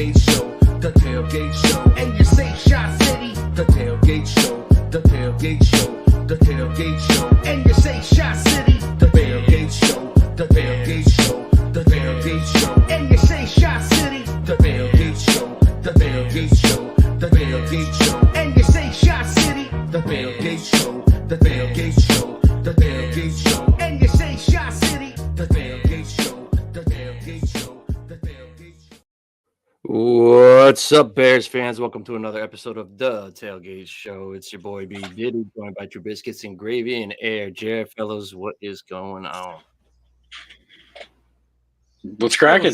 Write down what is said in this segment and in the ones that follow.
Tailgate Show, the Tailgate Show. And you say Shot City, the Tailgate Show, the Tailgate Show, the Tailgate Show. And you say Shot City, the Tailgate Show, the Tailgate Show, the Tailgate Show. And you say Shot City, the Tailgate Show, the Tailgate Show, the Tailgate Show. And you say Shot City, the Tailgate Show, the Tailgate Show, the Tailgate Show. And you say Shot City, the Tailgate Show, the Tailgate Show, the Tailgate Show. What's up, Bears fans? Welcome to another episode of the Tailgate Show. It's your boy B Diddy, joined by True Biscuits and Gravy and Air. Jared, fellas, what is going on? What's cracking?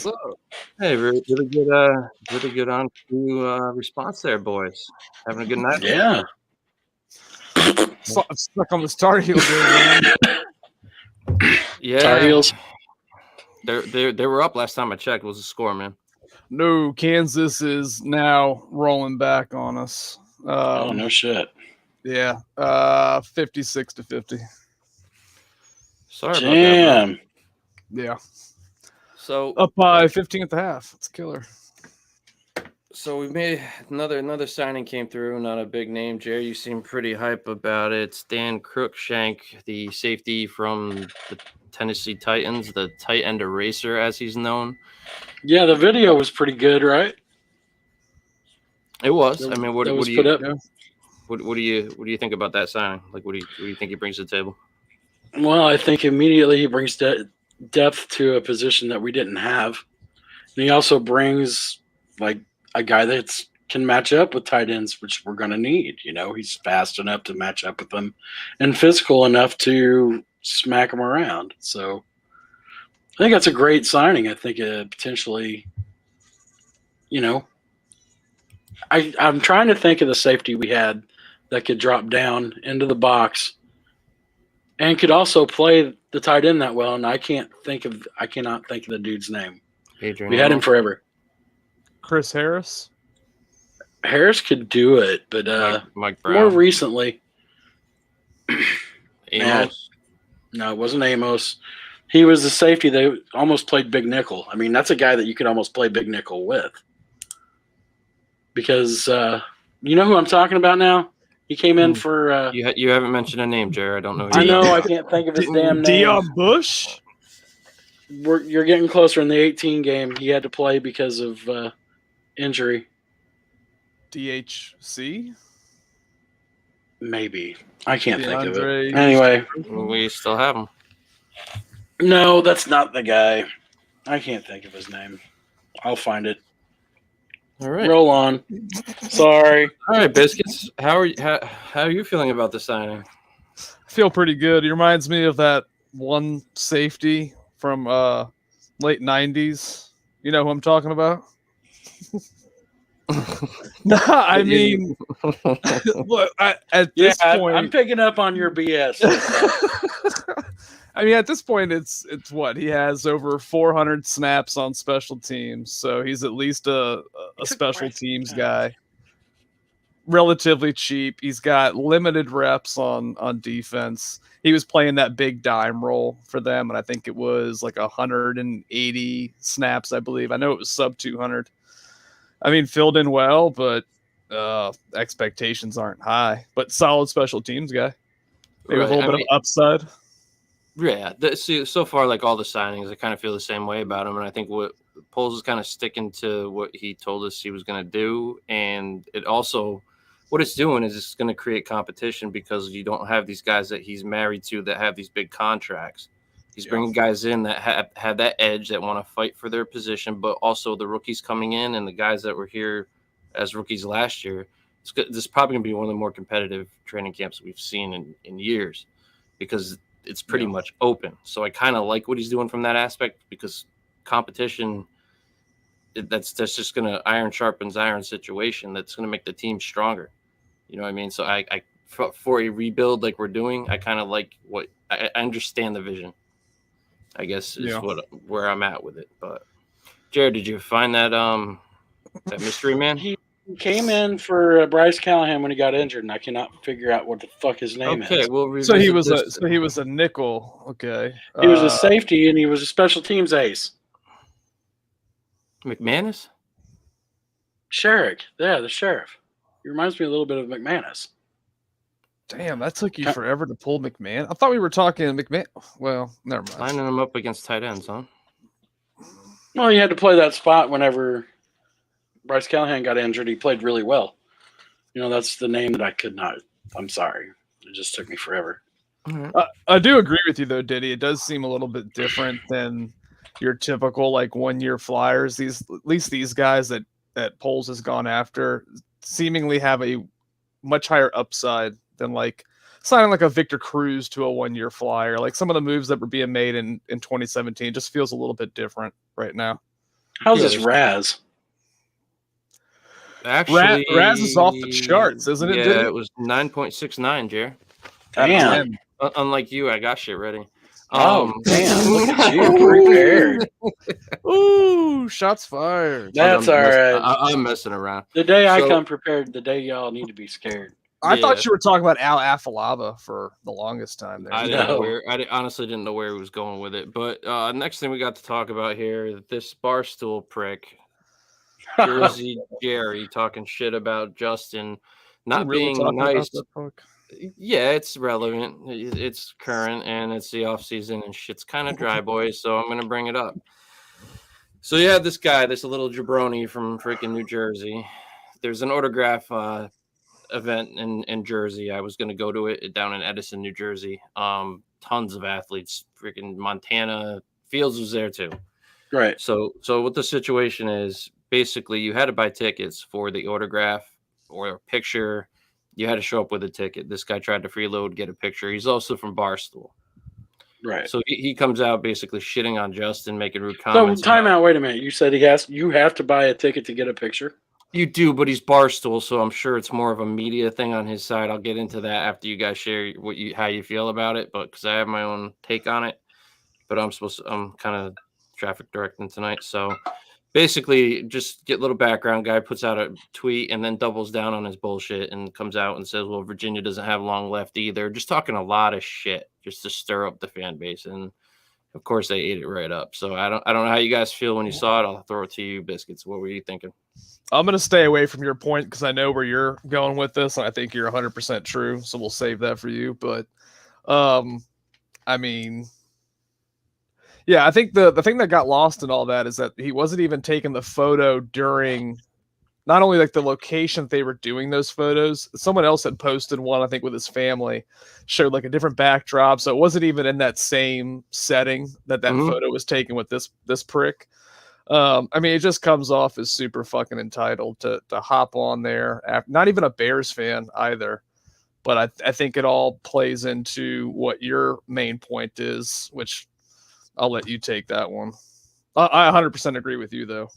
Hey, really good on to response there, boys. Having a good night. Yeah. Stuck on the Star Heels there, man. Yeah. Tar Heels. They were up last time I checked. What was the score, man? No, Kansas is now rolling back on us. Oh, no shit. Yeah, 56-50. Sorry about that. Damn. Yeah, So up by 15 at the half. It's a killer. So we made another signing came through. Not a big name, Jerry. You seem pretty hype about it. It's Dan Crookshank, the safety from the Tennessee Titans, the tight end eraser, as he's known. Yeah, the video was pretty good, right? It was. I mean, what do you think about that signing? Like, what do you think he brings to the table? Well, I think immediately he brings depth to a position that we didn't have. And he also brings, like, a guy that can match up with tight ends, which we're going to need. You know, he's fast enough to match up with them and physical enough to smack them around. So I think that's a great signing. I think potentially, you know, I'm trying to think of the safety we had that could drop down into the box and could also play the tight end that well. And I cannot think of the dude's name. Adrian We had him Amos? forever. Chris Harris. Harris could do it, but Mike Brown. more recently, Amos. no, it wasn't Amos. He was the safety that almost played big nickel. I mean, that's a guy that you could almost play big nickel with. Because you know who I'm talking about now? He came in for You haven't mentioned a name, Jared. I don't know. I know, I can't think of his damn name. Dion Bush. You're getting closer in the 18 game. He had to play because of injury. DHC. Maybe. I can't think of DeAndre. it. Anyway, We still have him. no, that's not the guy. I can't think of his name. I'll find it. All right. Roll on. Sorry. All right, Biscuits. How are you feeling about the signing? I feel pretty good. He reminds me of that one safety from late 90s. You know who I'm talking about? No, I mean, look, at this point, I'm picking up on your BS. I mean, at this point, it's what he has over 400 snaps on special teams, so he's at least a special teams guy. Relatively cheap. He's got limited reps on defense. He was playing that big dime role for them, and I think it was like 180 snaps, I believe. I know it was sub 200. I mean, filled in well, but expectations aren't high. But solid special teams guy. Maybe a little bit of upside. Yeah, so far, like all the signings, I kind of feel the same way about him, and I think what Poles is kind of sticking to what he told us he was going to do, and it also, what it's doing is it's going to create competition because you don't have these guys that he's married to that have these big contracts. He's bringing guys in that have that edge, that want to fight for their position, but also the rookies coming in and the guys that were here as rookies last year. This is probably going to be one of the more competitive training camps we've seen in years because it's pretty much open. So I kind of like what he's doing from that aspect because competition, that's just going to iron sharpens iron situation. That's going to make the team stronger. You know what I mean? So I for a rebuild like we're doing, I kind of like what I understand the vision. I guess is where I'm at with it. But Jared, did you find that that mystery man? He came in for Bryce Callahan when he got injured, and I cannot figure out what the fuck his name is. Okay, we'll So he was a nickel. Okay, He was a safety, and he was a special teams ace. McManus. Sherrick. Yeah, the sheriff. He reminds me a little bit of McManus. Damn, that took you forever to pull McMahon. I thought we were talking McMahon. Well, never mind. Lining them up against tight ends, huh? Well, you had to play that spot whenever Bryce Callahan got injured. He played really well. That's the name that I could not. I'm sorry. It just took me forever. I do agree with you though, Diddy. It does seem a little bit different than your typical like 1 year flyers. At least these guys that Poles has gone after seemingly have a much higher upside than like signing like a Victor Cruz to a 1 year flyer. Like some of the moves that were being made in 2017 just feels a little bit different right now. How's this Raz? Actually, Raz is off the charts, isn't it? Yeah, it was 9.69, Jer. Damn. Unlike you, I got shit ready. Damn. Look at you. Prepared. Ooh, shots fired. That's all right. I'm messing around. The day I come prepared, the day y'all need to be scared. I thought you were talking about Al Afalava for the longest time there. I honestly didn't know where he was going with it. But next thing we got to talk about here, this Barstool prick, Jersey Jerry, talking shit about Justin not being nice. Yeah, it's relevant. It's current, and it's the offseason, and shit's kind of dry, boys, so I'm going to bring it up. So you have this guy, this little jabroni from freaking New Jersey. There's an autograph event in Jersey. I was going to go to it down in Edison, New Jersey. Tons of athletes, freaking Montana. Fields was there too. Right. So what the situation is, basically you had to buy tickets for the autograph or a picture. You had to show up with a ticket. This guy tried to freeload, get a picture. He's also from Barstool. Right. So he comes out basically shitting on Justin, making rude comments. So time out. Wait a minute. You said you have to buy a ticket to get a picture? You do, but he's Barstool, so I'm sure it's more of a media thing on his side. I'll get into that after you guys share how you feel about it, but because I have my own take on it. But I'm kind of traffic directing tonight. So basically, just get a little background. Guy puts out a tweet and then doubles down on his bullshit and comes out and says, well, Virginia doesn't have long left either. Just talking a lot of shit just to stir up the fan base. And of course, they ate it right up. So I don't know how you guys feel when you saw it. I'll throw it to you, Biscuits. What were you thinking? I'm going to stay away from your point because I know where you're going with this. And I think you're 100% true. So we'll save that for you. But I mean, yeah, I think the thing that got lost in all that is that he wasn't even taking the photo during not only like the location they were doing those photos. Someone else had posted one, I think, with his family, showed like a different backdrop. So it wasn't even in that same setting that photo was taken with this prick. I mean, it just comes off as super fucking entitled to hop on there. Not even a Bears fan either. But I think it all plays into what your main point is, which I'll let you take that one. I 100% agree with you, though.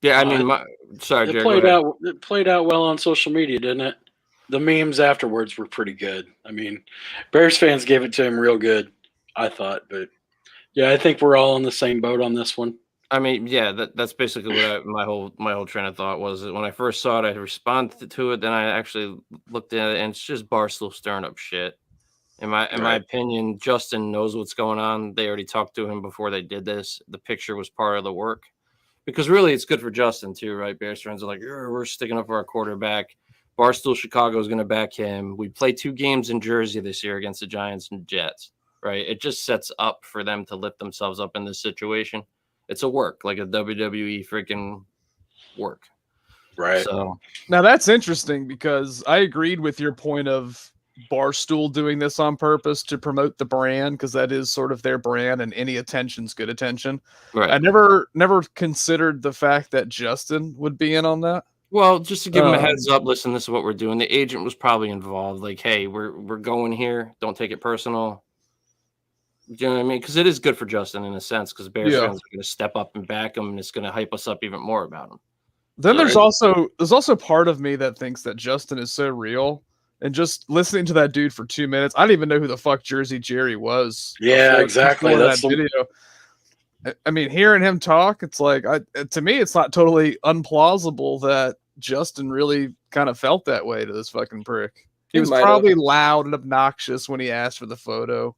Yeah, I mean, sorry, Jared, it played out well on social media, didn't it? The memes afterwards were pretty good. I mean, Bears fans gave it to him real good, I thought. But yeah, I think we're all on the same boat on this one. I mean, yeah, that's basically what my whole train of thought was. When I first saw it, I responded to it. Then I actually looked at it, and it's just Barstool stirring up shit. In my opinion, Justin knows what's going on. They already talked to him before they did this. The picture was part of the work. Because really, it's good for Justin, too, right? Bears fans are like, we're sticking up for our quarterback. Barstool Chicago is going to back him. We played 2 games in Jersey this year against the Giants and Jets, right? It just sets up for them to lift themselves up in this situation. It's a work, like a WWE freaking work. Right. So now that's interesting because I agreed with your point of Barstool doing this on purpose to promote the brand because that is sort of their brand and any attention's good attention. Right. I never considered the fact that Justin would be in on that. Well, just to give him a heads up, listen, this is what we're doing. The agent was probably involved. Like, hey, we're going here. Don't take it personal. Do you know what I mean? Because it is good for Justin in a sense because Bears fans are going to step up and back him and it's going to hype us up even more about him. Then there's also part of me that thinks that Justin is so real. And just listening to that dude for 2 minutes, I didn't even know who the fuck Jersey Jerry was. Yeah, exactly. That's that video. I mean, hearing him talk, it's like, to me, it's not totally unplausible that Justin really kind of felt that way to this fucking prick. He was probably loud and obnoxious when he asked for the photo.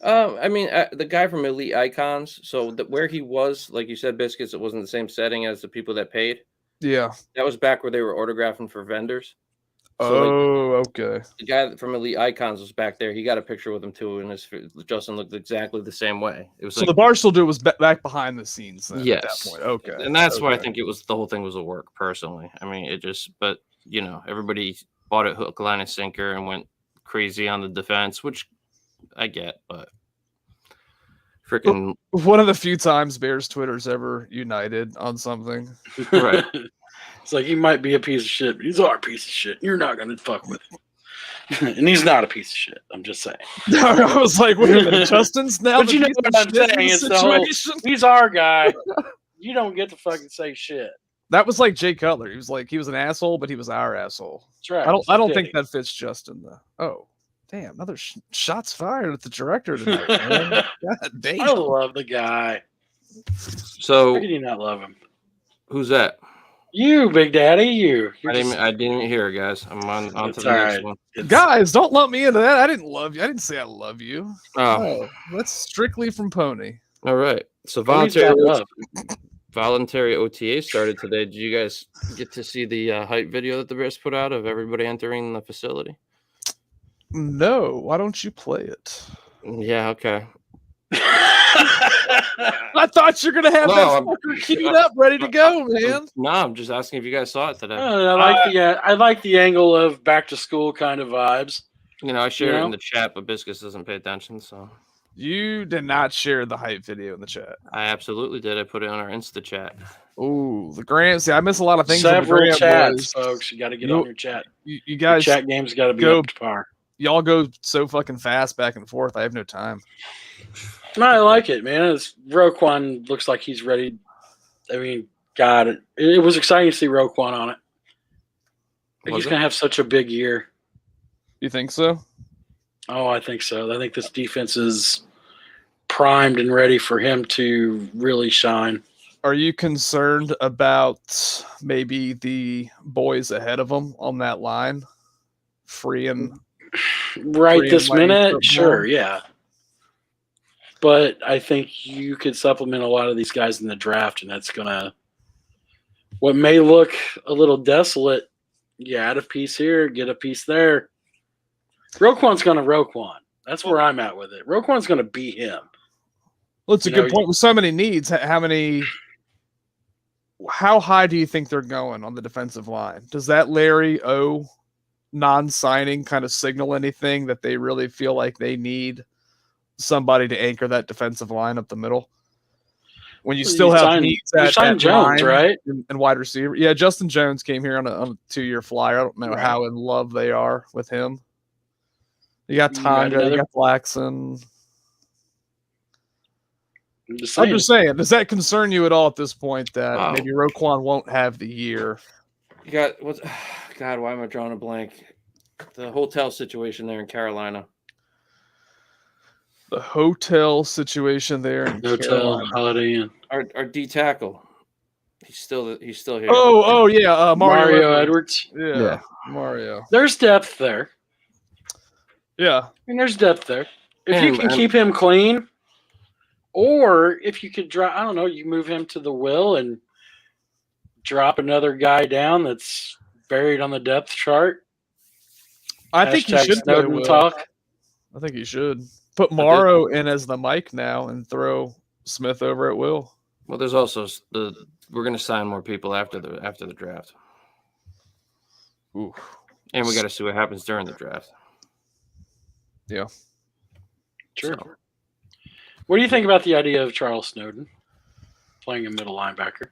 I mean, the guy from Elite Icons, so where he was, like you said, Biscuits, it wasn't the same setting as the people that paid. Yeah. That was back where they were autographing for vendors. So Okay. the guy from Elite Icons was back there. He got a picture with him too, and Justin looked exactly the same way. It was So the Barstool dude was back behind the scenes then at that point. Okay. and that's why I think the whole thing was a work. Personally, I mean, but everybody bought it hook, line, and sinker, and went crazy on the defense, which I get, but freaking one of the few times Bears Twitter's ever united on something. Right. It's like, he might be a piece of shit, but he's our piece of shit. You're not going to fuck with him. And he's not a piece of shit. I'm just saying. I was like, wait a minute, Justin's now But you know what I'm saying? It's the whole, he's our guy. You don't get to fucking say shit. That was like Jay Cutler. He was an asshole, but he was our asshole. That's right. I don't think that fits Justin though. Oh, damn! Another shots fired at the director tonight. Man. God damn! I love the guy. So how could you not love him? Who's that? You, Big Daddy. You. I didn't even hear it, guys. I'm on to the next one. Guys, don't lump me into that. I didn't love you. I didn't say I love you. Oh, no, that's strictly from Pony. All right. So voluntary OTA started today. Did you guys get to see the hype video that the Bears put out of everybody entering the facility? No. Why don't you play it? Yeah. Okay. I thought you're gonna have that fucker queued up, ready to go, man. No, I'm just asking if you guys saw it today. I like the angle of back to school kind of vibes. I shared it in the chat, but Biscuits doesn't pay attention. So you did not share the hype video in the chat. I absolutely did. I put it on our Insta chat. Oh, the Grant. See, I miss a lot of things. Several chats, folks. You got to get on your chat. You guys, your chat game's got to be up to par. Y'all go so fucking fast back and forth. I have no time. No, I like it, man. Roquan looks like he's ready. I mean, God, it was exciting to see Roquan on it. He's going to have such a big year. You think so? Oh, I think so. I think this defense is primed and ready for him to really shine. Are you concerned about maybe the boys ahead of him on that line? Freeing this minute? Sure, yeah. But I think you could supplement a lot of these guys in the draft, and that's going to – what may look a little desolate, you add a piece here, get a piece there. Roquan's going to Roquan. That's where I'm at with it. Roquan's going to be him. Well, it's a good point. With so many needs, how high do you think they're going on the defensive line? Does that Larry O non-signing kind of signal anything that they really feel like they need somebody to anchor that defensive line up the middle? When you still have needs at Jones, right? And wide receiver. Yeah, Justin Jones came here on a 2-year flyer. I don't know how in love they are with him. You got Tonga, you got Blackson. I'm just saying, does that concern you at all at this point that maybe Roquan won't have the year? You got God, why am I drawing a blank? The hotel situation there in Carolina. The hotel situation there in Carolina. Holiday Inn. Our D tackle. He's still here. Oh yeah, Mario Edwards. Yeah, Mario. There's depth there. Yeah. I mean, there's depth there. If you can keep him clean, or if you could drop, I don't know, you move him to the will and drop another guy down that's buried on the depth chart. I think he should Snowden talk. I think he should put Morrow in as the mic now and throw Smith over at will. Well, there's also we're going to sign more people after the draft. Ooh. And we got to see what happens during the draft. Yeah. Sure. So. What do you think about the idea of Charles Snowden playing a middle linebacker?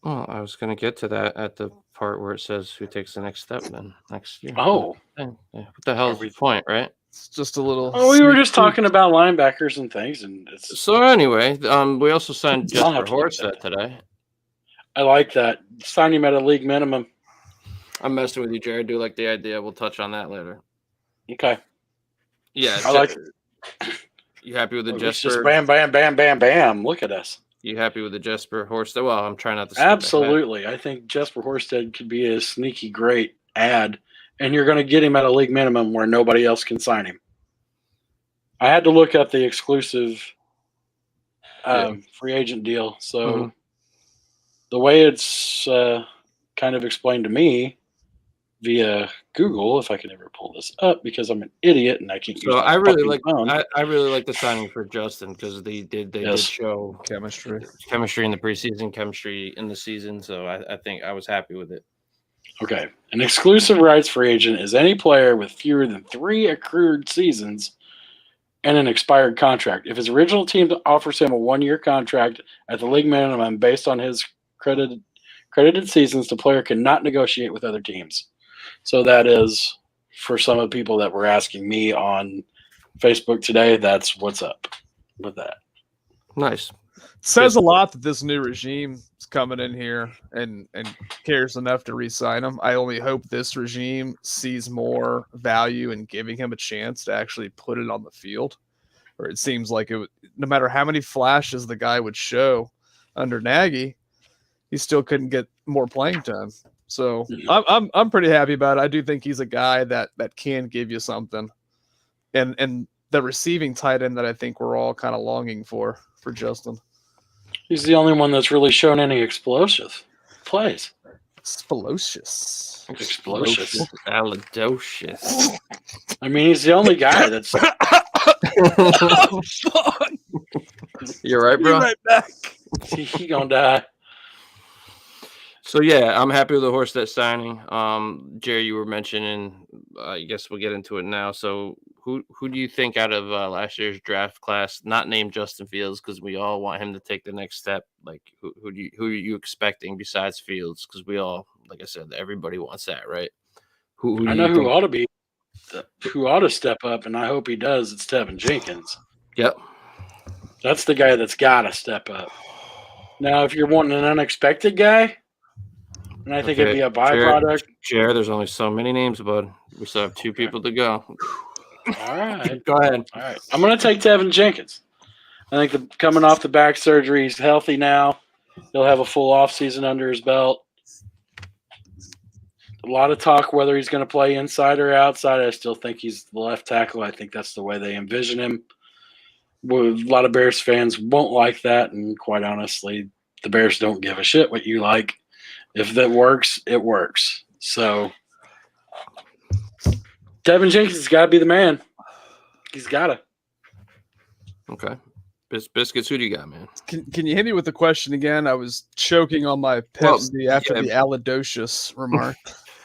Well, I was going to get to that at the part where it says who takes the next step then next year. Oh. Yeah. What the hell is the point, right? It's just a little. Oh, we were just talking about linebackers and things, and it's. So anyway, we also signed Jesper Horsett today. I like that. Sign him at a league minimum. I'm messing with you, Jared. I do like the idea. We'll touch on that later. Okay. Yeah, I like. You happy with the Jesper? Just bam, bam, bam, bam, bam. Look at us. You happy with the Jesper Horsted? Well, I'm trying not to. Absolutely, I think Jesper Horsted could be a sneaky great ad, and you're going to get him at a league minimum where nobody else can sign him. I had to look up the exclusive free agent deal. So the way it's kind of explained to me via Google, if I can ever pull this up, because I'm an idiot and I can't use So my I really fucking like phone. I really like the signing for Justin because they did Yes. show Chemistry. chemistry in the preseason, chemistry in the season. So I think I was happy with it. Okay. An exclusive rights free agent is any player with fewer than 3 accrued seasons and an expired contract. If his original team offers him a 1-year contract at the league minimum based on his credited seasons, the player cannot negotiate with other teams. So that is, for some of the people that were asking me on Facebook today, that's what's up with that. Nice. Says a lot that this new regime is coming in here and cares enough to re-sign him. I only hope this regime sees more value in giving him a chance to actually put it on the field. Or it seems like no matter how many flashes the guy would show under Nagy, he still couldn't get more playing time. So I'm pretty happy about it. I do think he's a guy that can give you something, and the receiving tight end that I think we're all kind of longing for Justin. He's the only one that's really shown any explosive plays. Explosious. Explosive. Alidocious. I mean, he's the only guy that's. Oh, fuck. You're right, Be bro. right back. He gonna die. So yeah, I'm happy with the Horsted signing. Jerry, you were mentioning. I guess we'll get into it now. So who do you think out of last year's draft class, not named Justin Fields, because we all want him to take the next step? Like who are you expecting besides Fields? Because we all, like I said, everybody wants that, right? Who I do know you who think? ought to step up, and I hope he does. It's Tevin Jenkins. Yep. That's the guy that's got to step up. Now, if you're wanting an unexpected guy, and I think it'd be a byproduct. Jared, there's only so many names, bud. We still have 2 people to go. All right. Go ahead. All right. I'm going to take Tevin Jenkins. I think coming off the back surgery, he's healthy now. He'll have a full offseason under his belt. A lot of talk whether he's going to play inside or outside. I still think he's the left tackle. I think that's the way they envision him. A lot of Bears fans won't like that, and quite honestly, the Bears don't give a shit what you like. If that works, it works. So Tevin Jenkins has got to be the man. He's got to. Okay. Biscuits, who do you got, man? Can you hit me with the question again? I was choking on my Pepsi after the alidocious remark.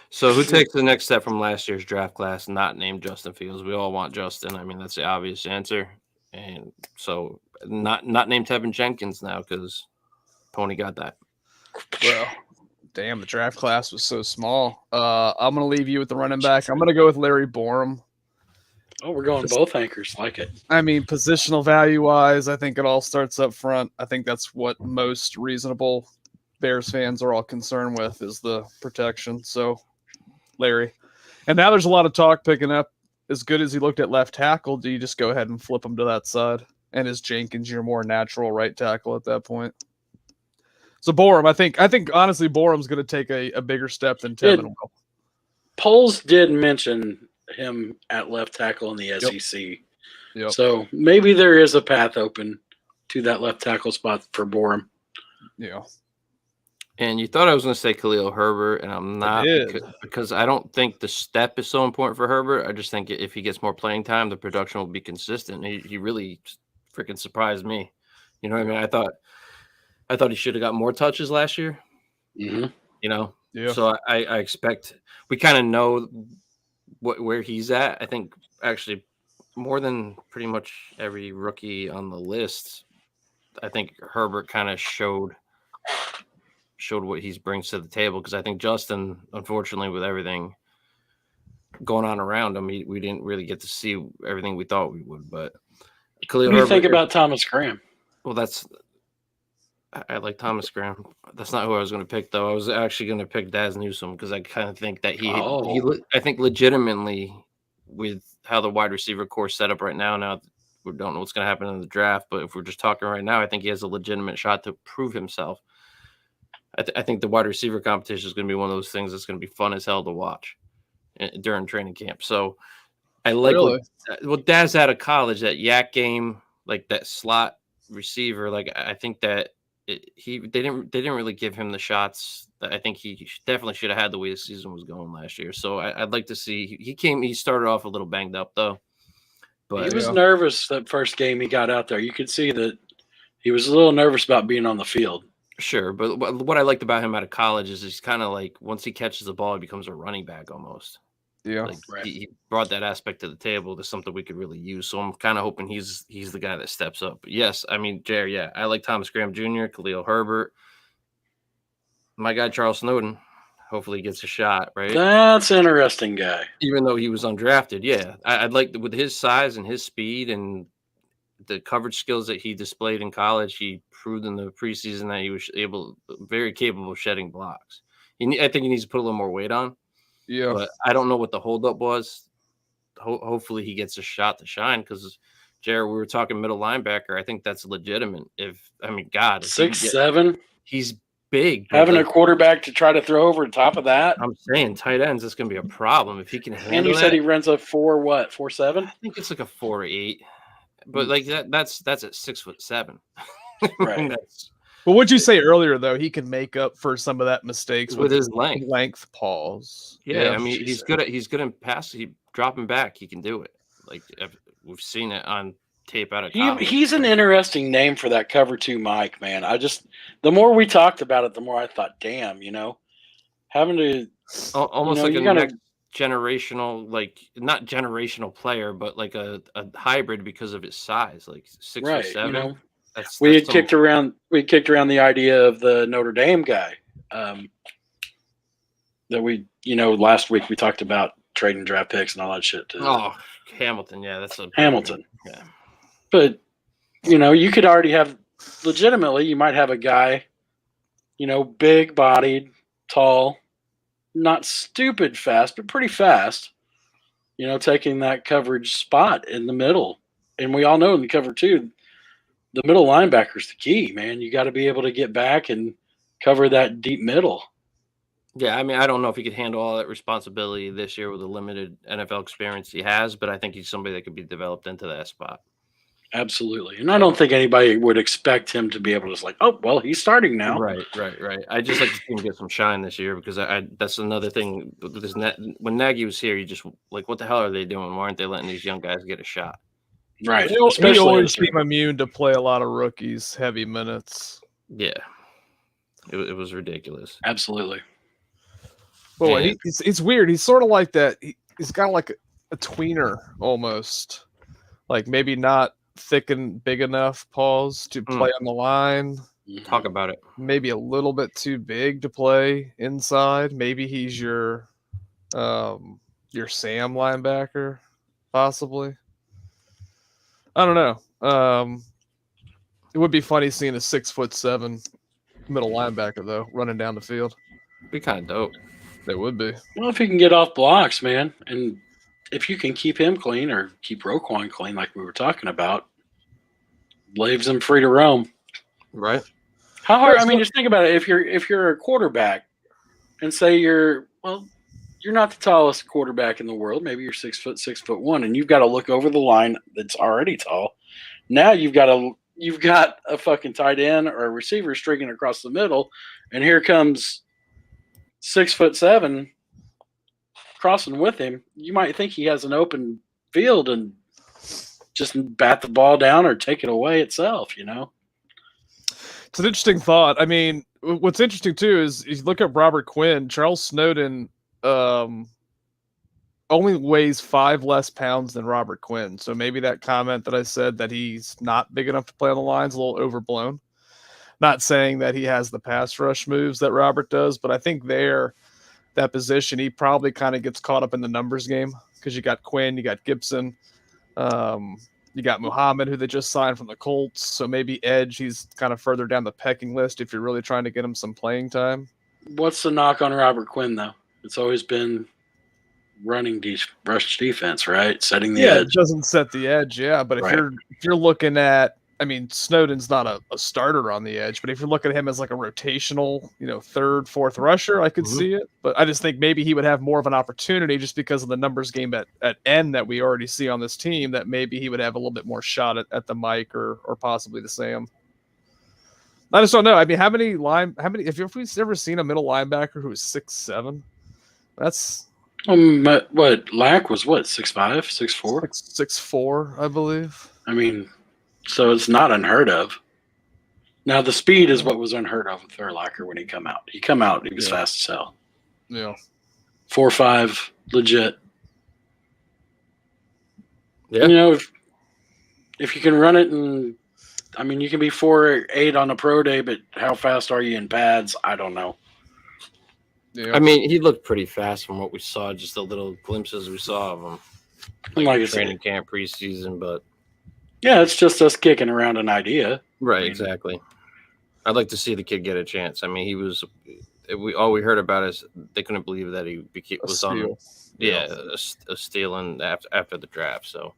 So who takes the next step from last year's draft class not named Justin Fields? We all want Justin. I mean, that's the obvious answer. And so not named Tevin Jenkins now because Pony got that. Well, damn, the draft class was so small. I'm going to leave you with the running back. I'm going to go with Larry Borum. Oh, we're going both anchors. Like it. I mean, positional value-wise, I think it all starts up front. I think that's what most reasonable Bears fans are all concerned with is the protection. So, Larry. And now there's a lot of talk picking up. As good as he looked at left tackle, do you just go ahead and flip him to that side? And is Jenkins your more natural right tackle at that point? So Borum, I think honestly Borum's going to take a bigger step than Tevin will. Polls did mention him at left tackle in the SEC. Yep. So maybe there is a path open to that left tackle spot for Borum. Yeah. And you thought I was going to say Khalil Herbert, and I'm not because I don't think the step is so important for Herbert. I just think if he gets more playing time, the production will be consistent. He really freaking surprised me. You know what I mean? I thought he should have got more touches last year. Mm-hmm. You know? Yeah. So I expect – we kind of know where he's at. I think actually more than pretty much every rookie on the list, I think Herbert kind of showed what he brings to the table because I think Justin, unfortunately, with everything going on around him, we didn't really get to see everything we thought we would. But Khalil What do you Herbert, think about Thomas Graham? Well, I like Thomas Graham. That's not who I was going to pick, though. I was actually going to pick Daz Newsome because I kind of think that I think legitimately with how the wide receiver core set up right now we don't know what's going to happen in the draft, but if we're just talking right now, I think he has a legitimate shot to prove himself. I think the wide receiver competition is going to be one of those things that's going to be fun as hell to watch during training camp. So I like what Daz out of college, that yak game, like that slot receiver. Like I think that they didn't really give him the shots I think he definitely should have had the way the season was going last year. So I'd like to see he started off a little banged up though, but He was nervous that first game he got out there. You could see that he was a little nervous about being on the field. sure. But what I liked about him out of college is he's kind of like once he catches the ball, he becomes a running back almost. Yeah. Like Right. he brought that aspect to the table to something we could really use. So I'm kind of hoping he's the guy that steps up. But yes, I mean, Jerry, yeah, I like Thomas Graham Jr., Khalil Herbert, my guy Charles Snowden. Hopefully he gets a shot, right? That's an interesting guy. Even though he was undrafted, yeah, I'd like with his size and his speed and the coverage skills that he displayed in college. He proved in the preseason that he was very capable of shedding blocks. I think he needs to put a little more weight on. Yeah. But I don't know what the holdup was. Hopefully he gets a shot to shine because, Jared, we were talking middle linebacker. I think that's legitimate. If he can 6'7", he's big. having a quarterback to try to throw over the top of that. I'm saying tight ends, that's going to be a problem if he can handle. And you said he runs a 4'7"? I think it's like a 4.8, but like that's at 6'7". Right. But what'd you say earlier though? He can make up for some of that mistakes with his length. Length pause. Yeah, I mean he's good in pass. He dropping back, he can do it. Like we've seen it on tape out of college. He's an interesting name for that cover 2 Mike, man. The more we talked about it, the more I thought, damn, having to almost like a next generational, like not generational player, but like a hybrid because of his size, like 6'7". We kicked around the idea of the Notre Dame guy that we last week we talked about trading draft picks and all that shit. Hamilton, yeah, that's a Hamilton. Yeah, but you could already have legitimately. You might have a guy, big bodied, tall, not stupid fast, but pretty fast. Taking that coverage spot in the middle, and we all know in the cover 2. The middle linebacker is the key, man. You got to be able to get back and cover that deep middle. Yeah, I mean, I don't know if he could handle all that responsibility this year with the limited NFL experience he has, but I think he's somebody that could be developed into that spot. Absolutely. And I don't think anybody would expect him to be able to just like, oh, well, he's starting now. Right. I just like to see him get some shine this year because that's another thing. When Nagy was here, you just like, what the hell are they doing? Why aren't they letting these young guys get a shot? Right. He always seemed immune to play a lot of rookies, heavy minutes. Yeah. It was ridiculous. Absolutely. But it's weird. He's sort of like that. He's got like a tweener almost. Like maybe not thick and big enough paws to play on the line. Talk about it. Maybe a little bit too big to play inside. Maybe he's your Sam linebacker, possibly. I don't know. It would be funny seeing a 6'7" middle linebacker though running down the field. Be kind of dope. It would be. Well, if he can get off blocks, man, and if you can keep him clean or keep Roquan clean, like we were talking about, leaves him free to roam. Right. How hard? I mean, just think about it. If you're a quarterback, and say you're not the tallest quarterback in the world. Maybe you're 6'1", and you've got to look over the line that's already tall. Now you've got a fucking tight end or a receiver streaking across the middle, and here comes 6'7" crossing with him. You might think he has an open field and just bat the ball down or take it away itself. It's an interesting thought. I mean, what's interesting too is you look at Robert Quinn. Charles Snowden only weighs 5 less pounds than Robert Quinn. So maybe that comment that I said that he's not big enough to play on the line is a little overblown. Not saying that he has the pass rush moves that Robert does, but I think that position, he probably kind of gets caught up in the numbers game because you got Quinn, you got Gibson, you got Muhammad, who they just signed from the Colts. So maybe edge, he's kind of further down the pecking list if you're really trying to get him some playing time. What's the knock on Robert Quinn, though? It's always been running rush defense, right? Setting the edge. It doesn't set the edge, yeah. But if you're looking at, I mean, Snowden's not a starter on the edge, but if you're looking at him as like a rotational, third, fourth rusher, I could see it. But I just think maybe he would have more of an opportunity just because of the numbers game at end that we already see on this team, that maybe he would have a little bit more shot at the Mike or possibly the Sam. I just don't know. I mean, how many if we've ever seen a middle linebacker who was 6'7"? That's What Lack was 6'5", 6'4"? 6'4", I believe. I mean, so it's not unheard of. Now the speed is what was unheard of with Urlacher when he come out. He was fast as hell. Yeah. 4.5, legit. Yeah. You know, if you can run it, and I mean, you can be 4.8 on a pro day, but how fast are you in pads? I don't know. Yeah. I mean, he looked pretty fast from what we saw, just the little glimpses we saw of him. Like I training said, camp, preseason, but yeah, it's just us kicking around an idea. right, I mean, exactly. I'd like to see the kid get a chance. I mean, all we heard about is they couldn't believe that he was on, a stealing after the draft. So,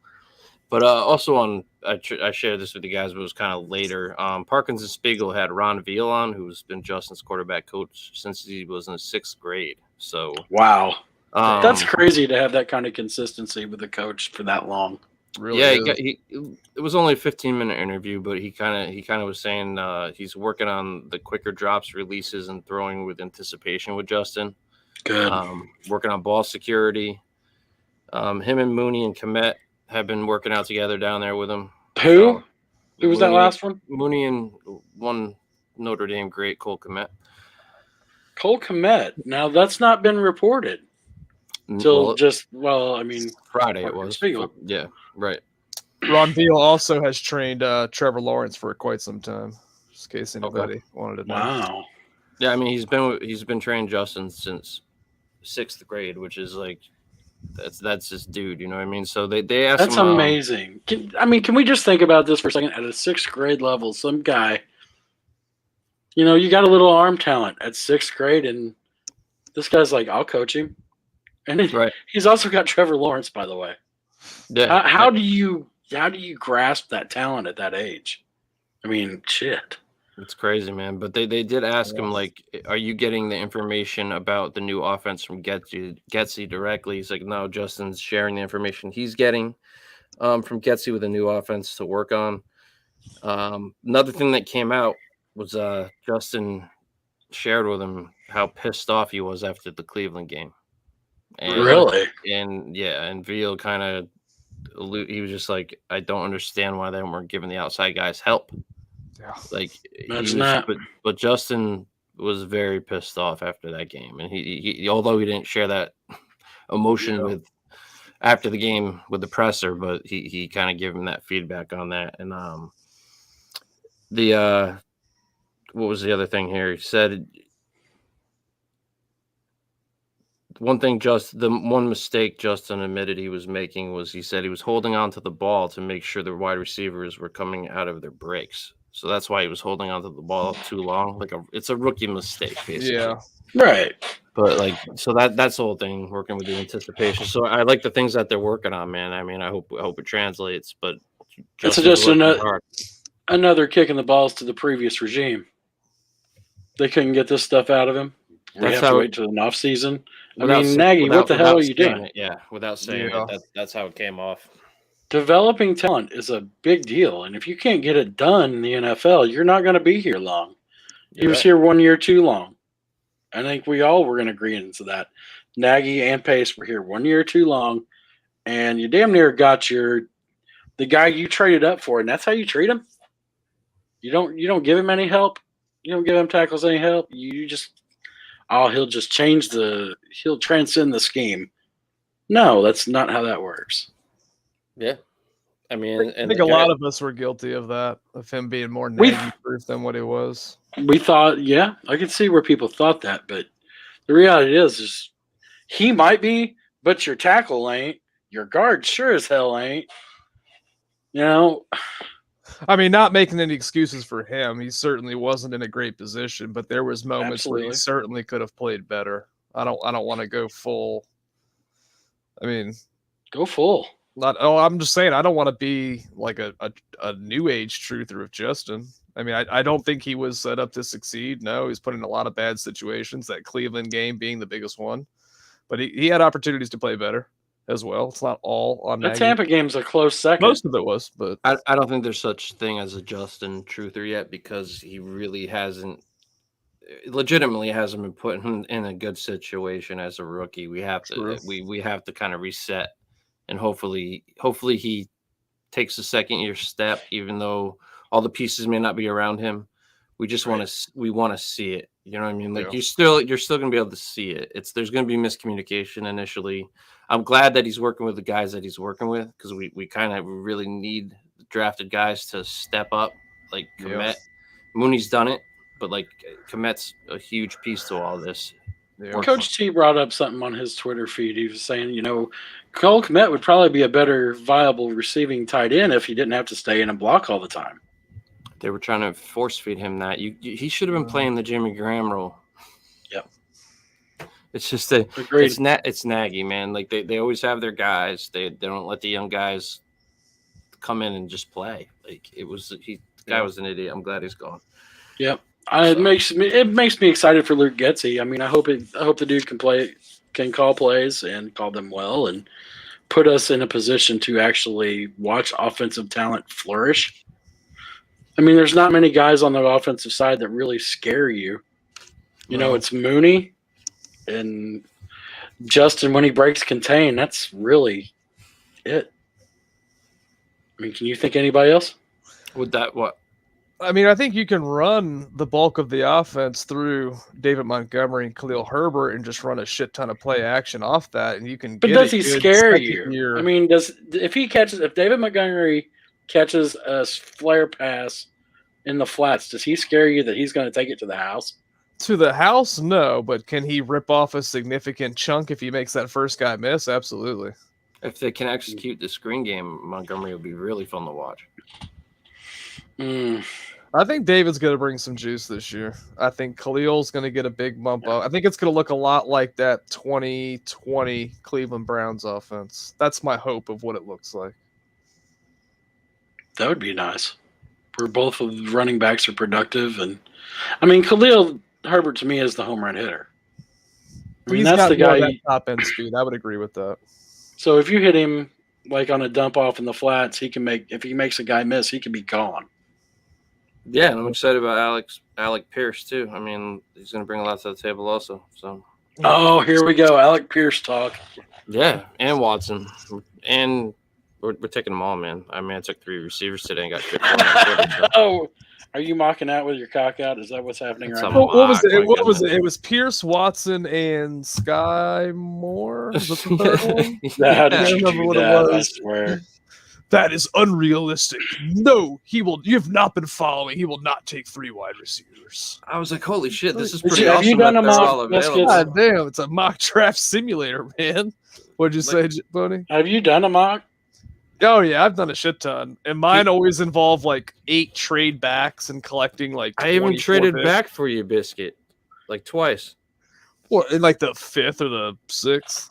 but also I shared this with you guys, but it was kind of later. Parkins and Spiegel had Ron Veal on, who's been Justin's quarterback coach since he was in the 6th grade. So wow, that's crazy to have that kind of consistency with a coach for that long. Really yeah, it was only a 15-minute interview, but he kind of was saying he's working on the quicker drops, releases, and throwing with anticipation with Justin. Good. Working on ball security. Him and Mooney and Komet have been working out together down there with him. Who? Who was that last one? Mooney and one Notre Dame great, Cole Komet. Cole Komet. Now that's not been reported until I mean, Friday it was. Spiegel. Yeah, right. Ron Veal also has trained Trevor Lawrence for quite some time, just in case anybody wanted to know. Wow. Yeah, I mean he's been training Justin since 6th grade, which is like that's his dude, you know what I mean? So they asked him. That's amazing. Can we just think about this for a second? At a 6th grade level, some guy, you got a little arm talent at 6th grade, and this guy's like, I'll coach him. And he's also got Trevor Lawrence, by the way. Yeah. How do you grasp that talent at that age? I mean, shit. It's crazy, man. But they did ask him, like, are you getting the information about the new offense from Getsy directly? He's like, no, Justin's sharing the information he's getting from Getsy with a new offense to work on. Another thing that came out was Justin shared with him how pissed off he was after the Cleveland game. And, really? And Veal kind of, he was just like, I don't understand why they weren't giving the outside guys help. Yeah. Like, not. But Justin was very pissed off after that game, and he although he didn't share that emotion with after the game with the presser, but he kind of gave him that feedback on that. And what was the other thing here? He said the one mistake Justin admitted he was making was he said he was holding on to the ball to make sure the wide receivers were coming out of their breaks. So that's why he was holding on to the ball too long. It's a rookie mistake, basically. Yeah. Right. But so that's the whole thing, working with the anticipation. So I like the things that they're working on, man. I mean, I hope it translates. But it's just another kick in the balls to the previous regime. They couldn't get this stuff out of him. We have to wait till an off season. I mean, Nagy, what the hell are you doing? Without saying it, that's how it came off. Developing talent is a big deal, and if you can't get it done in the NFL, you're not going to be here long. He was here 1 year too long. I think we all were going to agree into that. Nagy and Pace were here 1 year too long, and you damn near got the guy you traded up for, and that's how you treat him. You don't give him any help. You don't give him tackles any help. You just he'll just he'll transcend the scheme. No, that's not how that works. Yeah. I mean, I think a lot of us were guilty of that, of him being more Nagy-proof than what he was. We thought, I could see where people thought that, but the reality is he might be, but your tackle ain't. Your guard sure as hell ain't. I mean, not making any excuses for him. He certainly wasn't in a great position, but there was moments where he certainly could have played better. I don't want to go full. I mean, go full. I'm just saying I don't want to be like a new age truther of Justin. I mean, I don't think he was set up to succeed. No, he's put in a lot of bad situations, that Cleveland game being the biggest one. But he had opportunities to play better. as well. It's not all on The Nagy. Tampa game's a close second. Most of it was, but I don't think there's such thing as a Justin Truther yet because he really legitimately hasn't been put in a good situation as a rookie. We have True. to we have to kind of reset, and hopefully he takes a second year step, even though all the pieces may not be around him. We just want to see it. You know what I mean? Like you're still gonna be able to see it. There's gonna be miscommunication initially. I'm glad that he's working with the guys that he's working with because we kind of really need drafted guys to step up. Like Komet, Mooney's done it, but like Komet's a huge piece to all this. yeah. Coach T brought up something on his Twitter feed. He was saying, Cole Kmet would probably be a better viable receiving tight end if he didn't have to stay in and block all the time. They were trying to force feed him that. He should have been playing the Jimmy Graham role. Yep. It's just Agreed. it's Nagy, man. Like they always have their guys. They don't let the young guys come in and just play. Like the guy was an idiot. I'm glad he's gone. Yep. It makes me excited for Luke Getsy. I mean, I hope the dude can call plays and call them well and put us in a position to actually watch offensive talent flourish. I mean, there's not many guys on the offensive side that really scare you. It's Mooney and Justin when he breaks contain. That's really it. I mean, can you think anybody else? Would that what? I mean, I think you can run the bulk of the offense through David Montgomery and Khalil Herbert and just run a shit ton of play action off that, and you can. But get does a he good scare second you? year. I mean, if David Montgomery catches a flare pass in the flats, does he scare you that he's going to take it to the house? To the house, no, but can he rip off a significant chunk if he makes that first guy miss? Absolutely. If they can execute the screen game, Montgomery will be really fun to watch. I think David's going to bring some juice this year. I think Khalil's going to get a big bump up. I think it's going to look a lot like that 2020 Cleveland Browns offense. That's my hope of what it looks like. That would be nice. Where both of the running backs are productive. And I mean, Khalil Herbert to me is the home run hitter. I mean, He's that's got the more guy. of that top end speed. I would agree with that. So if you hit him like on a dump off in the flats, if he makes a guy miss, he can be gone. Yeah, and I'm excited about Alec Pierce too. I mean, he's going to bring a lot to the table also. So. Oh, here we go, Alec Pierce talk. Yeah, and Watson, and we're taking them all, man. I mean, I took 3 receivers today and got shit for them. So. Oh, are you mocking out with your cock out? Is that what's happening right now? What was it? My What was it? goodness. It was Pierce, Watson, and Sky Moore. Was that the third one? How did I you remember do what it that? I was. swear. That is unrealistic. No, he will. You have not been following. He will not take 3 wide receivers. I was like, holy shit, this is Have pretty you awesome done that a they're mock- all let's available. get- God damn, it's a mock draft simulator, man. What'd you say, Boney? Have you done a mock? Oh yeah, I've done a shit ton, and mine always involve like 8 trade backs and collecting like. I even 24 traded picks. back for you, Biscuit, like twice. Well, in like the 5th or the 6th.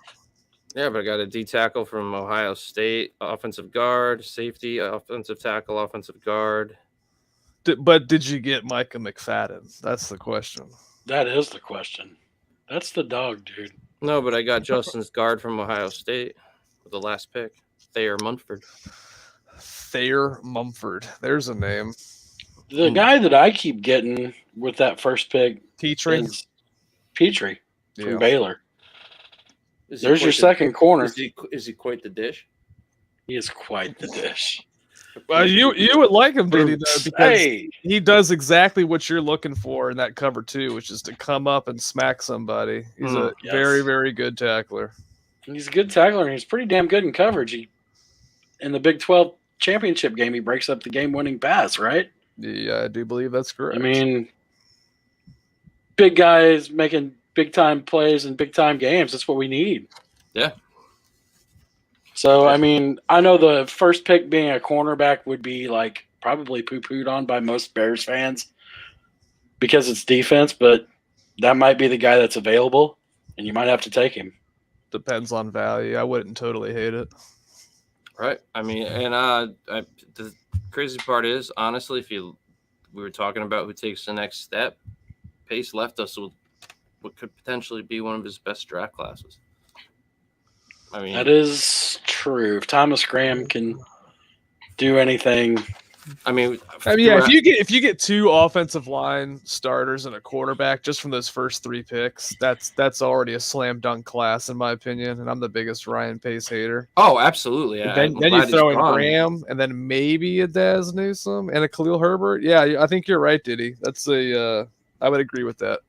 Yeah, but I got a D tackle from Ohio State, offensive guard, safety, offensive tackle, offensive guard. But did you get Micah McFadden? That's the question. That is the question. That's the dog, dude. No, but I got Justin's guard from Ohio State with the last pick, Thayer Munford. Thayer Mumford. There's a name. The guy that I keep getting with that first pick Petrie. is Petrie from Yeah. Baylor. Is he There's your quite second corner. Is he quite the dish? He is quite the dish. Well, you would like him, Diddy, though, because Hey, he does exactly what you're looking for in that cover too, which is to come up and smack somebody. He's a Yes. very, very good tackler. he's a good tackler, and he's pretty damn good in coverage. In the Big 12 championship game, he breaks up the game-winning pass, right? Yeah, I do believe that's correct. I mean, big guys making big-time plays in big-time games. That's what we need. Yeah. So, I mean, I know the first pick being a cornerback would be, like, probably poo-pooed on by most Bears fans because it's defense, but that might be the guy that's available, and you might have to take him. Depends on value. I wouldn't totally hate it. Right. I mean, and the crazy part is, honestly, we were talking about who takes the next step, Pace left us with what could potentially be one of his best draft classes. I mean, That is true. If Thomas Graham can do anything, yeah, if you get 2 offensive line starters and a quarterback just from those first 3 picks, that's already a slam dunk class in my opinion. And I'm the biggest Ryan Pace hater. oh, absolutely. Then you throw in Graham and then maybe a Daz Newsome and a Khalil Herbert. Yeah, I think you're right, Diddy. That's I would agree with that.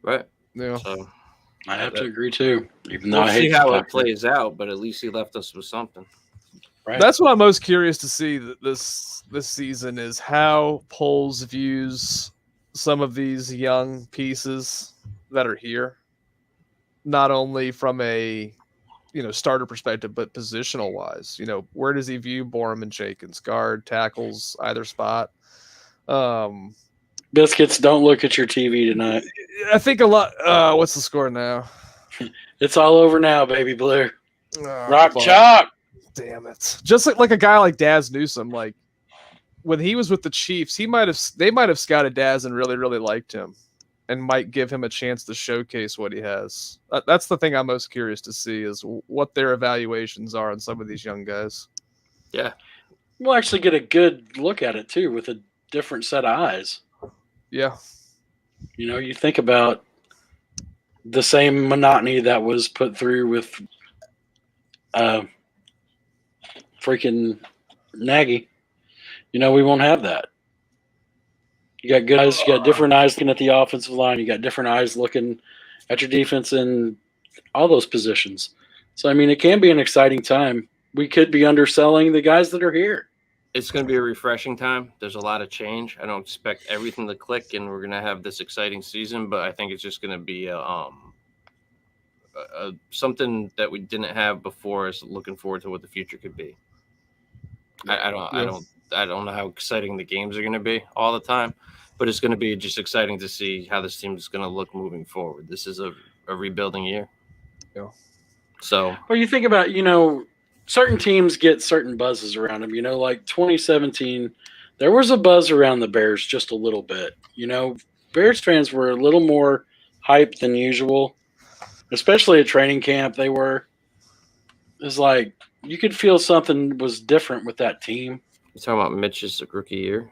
Right. Yeah. So I have to agree too. Even though we'll I hate see how it Tucker. plays out, but at least he left us with something. Right. That's what I'm most curious to see this season is how Poles views some of these young pieces that are here, not only from a starter perspective, but positional wise. Where does he view Borum and Jenkins? Guard, tackles, either spot. Biscuits, don't look at your TV tonight. I think a lot. What's the score now? It's all over now, baby blue. Rock fuck. chalk. Damn it! Just like a guy like Daz Newsome, like when he was with the Chiefs, they might have scouted Daz and really really liked him, and might give him a chance to showcase what he has. That's the thing I'm most curious to see is what their evaluations are on some of these young guys. Yeah, We'll actually get a good look at it too with a different set of eyes. Yeah, You think about the same monotony that was put through with freaking Nagy. We won't have that. You got good eyes. You got different eyes looking at the offensive line. You got different eyes looking at your defense in all those positions. So, it can be an exciting time. We could be underselling the guys that are here. it's going to be a refreshing time. There's a lot of change. I don't expect everything to click, and we're going to have this exciting season. But I think it's just going to be something that we didn't have before. Is looking forward to what the future could be. I don't know how exciting the games are going to be all the time, but it's going to be just exciting to see how this team is going to look moving forward. This is a rebuilding year. Yeah. So, Well, you think about, certain teams get certain buzzes around them. Like 2017, there was a buzz around the Bears just a little bit. Bears fans were a little more hyped than usual, especially at training camp. It was like you could feel something was different with that team. you're talking about Mitch's rookie year?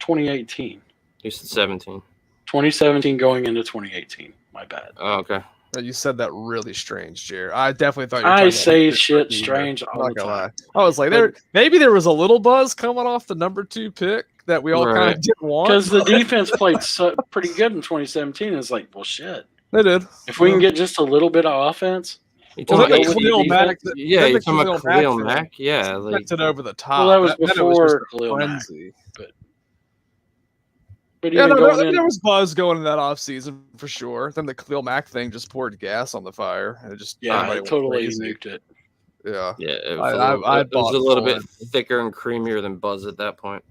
2018. You said 17. 2017 going into 2018. My bad. Oh, okay. You said that really strange, Jared. I definitely thought you were I talking say about shit Mitch's strange year. all I'm the not gonna time. lie. I was like, maybe there was a little buzz coming off the number 2 pick that we all kind Right. of didn't want. Because the defense played pretty good in 2017. It's like, well, shit. They did. If we can get just a little bit of offense, You Well, talking then about the Khalil Mack. yeah, then you're the talking about Khalil Khalil thing Mack? Yeah, like sent it over the top. well, that was Then it before just a Khalil Mack. frenzy. But Yeah, even going in, there was buzz going in that offseason for sure. Then the Khalil Mack thing just poured gas on the fire, and it just everybody it went totally crazy. nuked it. Yeah, yeah, it I was a little bit bought thicker and creamier than Buzz at that point.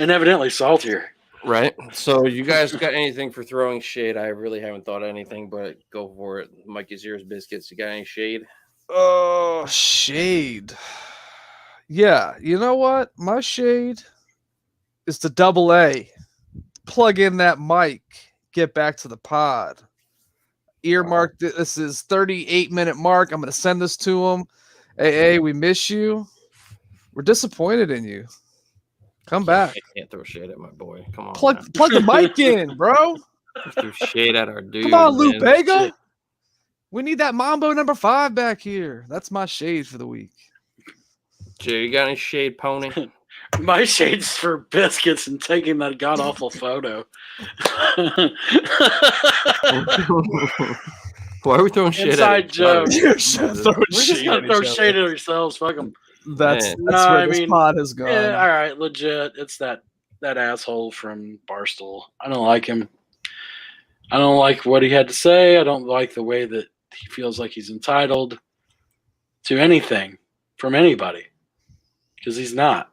And evidently saltier. Right. So you guys got anything for throwing shade? I really haven't thought of anything, but go for it. Mikey's ears, biscuits. You got any shade? Oh, shade. Yeah, you know what? My shade is to double A. Plug in that mic. Get back to the pod. Earmark. This is 38-minute mark. I'm going to send this to him. Hey, we miss you. We're disappointed in you. Come back. I can't throw shade at my boy. Come on. Plug the mic in, bro. Threw shade at our dude. Come on, Lou man. Bega. Shit. We need that Mambo number 5 back here. That's my shade for the week. Jay, you got any shade, pony? My shade's for biscuits and taking that god awful photo. Why are we throwing shade Inside at joke. You're just We're just gonna throw shade at ourselves. Fuck them. That's Man. where I this mean, pod has gone. Yeah, all right, legit. It's that asshole from Barstool. I don't like him. I don't like what he had to say. I don't like the way that he feels like he's entitled to anything from anybody, because he's not.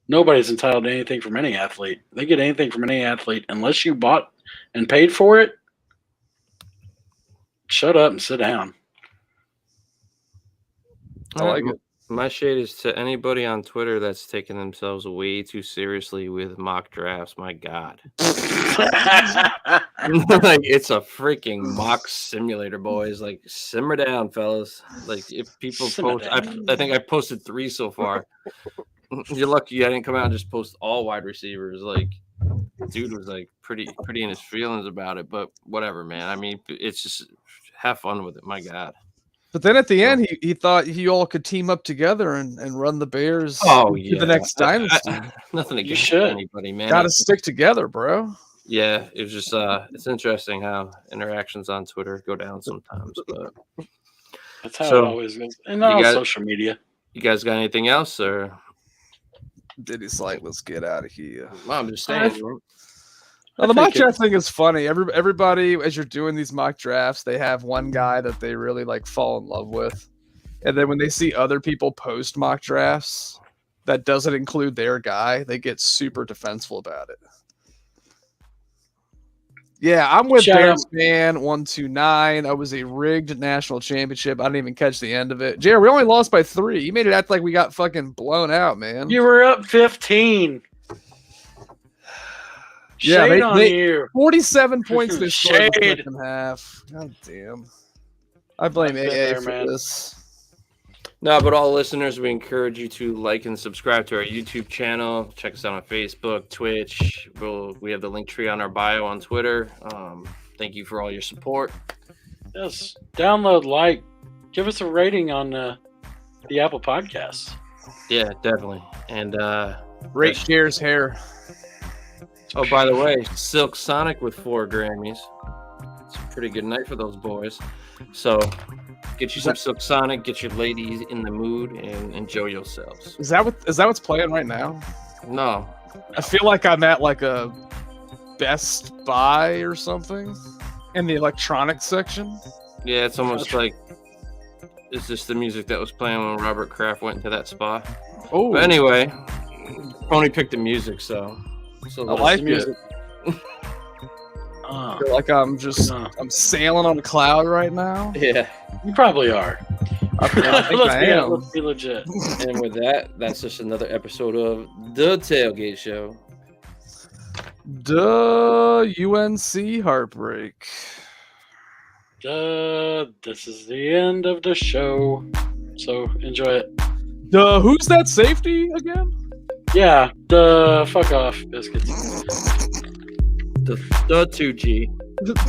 Nobody's entitled to anything from any athlete. They get anything from any athlete unless you bought and paid for it. Shut up and sit down. I like it. My shade is to anybody on Twitter that's taking themselves way too seriously with mock drafts. My God. Like, it's a freaking mock simulator, boys. Like, simmer down, fellas. Like, if people Simmer post, down. I think I posted 3 so far. You're lucky I didn't come out and just post all wide receivers. Like, dude was like pretty in his feelings about it, but whatever, man. I mean, it's just have fun with it. My God. But then at the end, he thought you all could team up together and run the Bears to the next dynasty. Nothing You against should. anybody, man. Got to stick together, bro. Yeah, it was just it's interesting how interactions on Twitter go down sometimes. But That's how So, it always goes. And on guys- social media. you guys got anything else, or Diddy's like, let's get out of here. well, I'm just saying. Now, the I mock think draft thing is funny. Everybody, as you're doing these mock drafts, they have one guy that they really like fall in love with. And then when they see other people post mock drafts that doesn't include their guy, they get super defensive about it. Yeah, I'm with Shout Bears out- fan 129. I was a rigged national championship. I didn't even catch the end of it. Jared, we only lost by 3. You made it act like we got fucking blown out, man. You were up 15. Yeah, Shade they- on they- you. 47 points they scored in the Shade. second half. God damn. I blame I've been AA there, for man. this. No, but all listeners, we encourage you to like and subscribe to our YouTube channel. Check us out on Facebook, Twitch. We have the link tree on our bio on Twitter. Thank you for all your support. Yes. Download, like, give us a rating on the Apple Podcasts. Yeah, definitely. And Rate Jared's hair. oh, by the way, Silk Sonic with 4 Grammys. It's a pretty good night for those boys. So get you some Silk Sonic, get your ladies in the mood, and enjoy yourselves. Is that what's playing right now? No, I feel like I'm at like a Best Buy or something in the electronics section. yeah, it's almost like it's just the music that was playing when Robert Kraft went into that spot. Oh, But anyway, Pony picked the music, so I like it. music. I feel like I'm sailing on a cloud right now. Yeah. You probably are. I think I am. Let's be legit. And with that, that's just another episode of The Tailgate Show. Duh, UNC heartbreak. This is the end of the show. So enjoy it. Duh, who's that safety again? Yeah, fuck off, biscuits. The 2G.